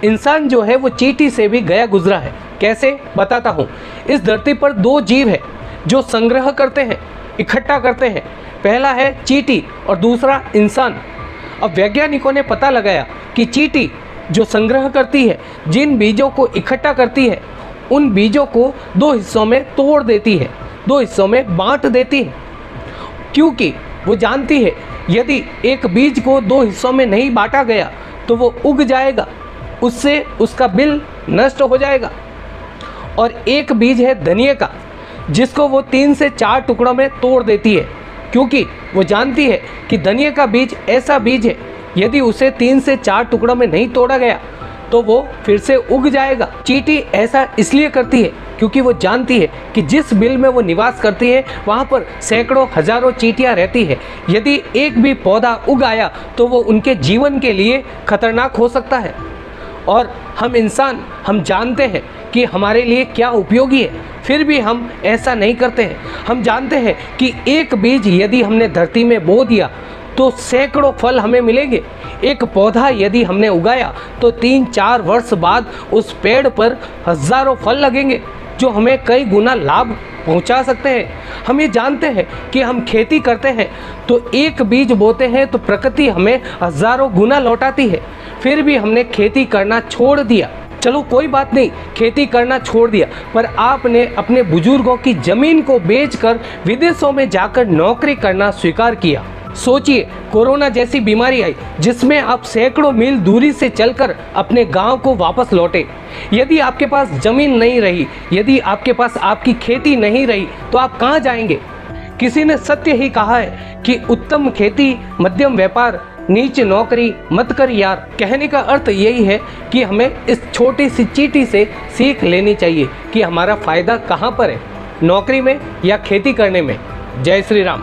इंसान जो है वो चींटी से भी गया गुजरा है। कैसे, बताता हूँ। इस धरती पर दो जीव है जो संग्रह करते हैं, इकट्ठा करते हैं। पहला है चींटी और दूसरा इंसान। अब वैज्ञानिकों ने पता लगाया कि चींटी जो संग्रह करती है, जिन बीजों को इकट्ठा करती है, उन बीजों को दो हिस्सों में तोड़ देती है, दो हिस्सों में बांट देती है, क्योंकि वो जानती है यदि एक बीज को दो हिस्सों में नहीं बांटा गया तो वो उग जाएगा, उससे उसका बिल नष्ट हो जाएगा। और एक बीज है धनिया का, जिसको वो 3 से 4 टुकड़ों में तोड़ देती है, क्योंकि वो जानती है कि धनिया का बीज ऐसा बीज है, यदि उसे 3 से 4 टुकड़ों में नहीं तोड़ा गया तो वो फिर से उग जाएगा। चींटी ऐसा इसलिए करती है क्योंकि वो जानती है कि जिस बिल में वो निवास करती है वहाँ पर सैकड़ों हजारों चींटियाँ रहती है। यदि एक भी पौधा उग आया तो वो उनके जीवन के लिए खतरनाक हो सकता है। और हम इंसान, हम जानते हैं कि हमारे लिए क्या उपयोगी है, फिर भी हम ऐसा नहीं करते हैं। हम जानते हैं कि एक बीज यदि हमने धरती में बो दिया तो सैकड़ों फल हमें मिलेंगे। एक पौधा यदि हमने उगाया तो 3-4 वर्ष बाद उस पेड़ पर हजारों फल लगेंगे, जो हमें कई गुना लाभ पहुंचा सकते हैं। हम ये जानते हैं कि हम खेती करते हैं तो एक बीज बोते हैं तो प्रकृति हमें हजारों गुना लौटाती है, फिर भी हमने खेती करना छोड़ दिया। चलो कोई बात नहीं, खेती करना छोड़ दिया, पर आपने अपने बुजुर्गों की ज़मीन को बेचकर विदेशों में जाकर नौकरी करना स्वीकार किया। सोचिए, कोरोना जैसी बीमारी आई जिसमें आप सैकड़ों मील दूरी से चलकर अपने गांव को वापस लौटे। यदि आपके पास ज़मीन नहीं रही, यदि आपके पास आपकी खेती नहीं रही, तो आप कहां जाएंगे? किसी ने सत्य ही कहा है कि उत्तम खेती, मध्यम व्यापार, नीच नौकरी मत कर यार। कहने का अर्थ यही है कि हमें इस छोटी सी चींटी से सीख लेनी चाहिए कि हमारा फ़ायदा कहाँ पर है, नौकरी में या खेती करने में। जय श्री राम।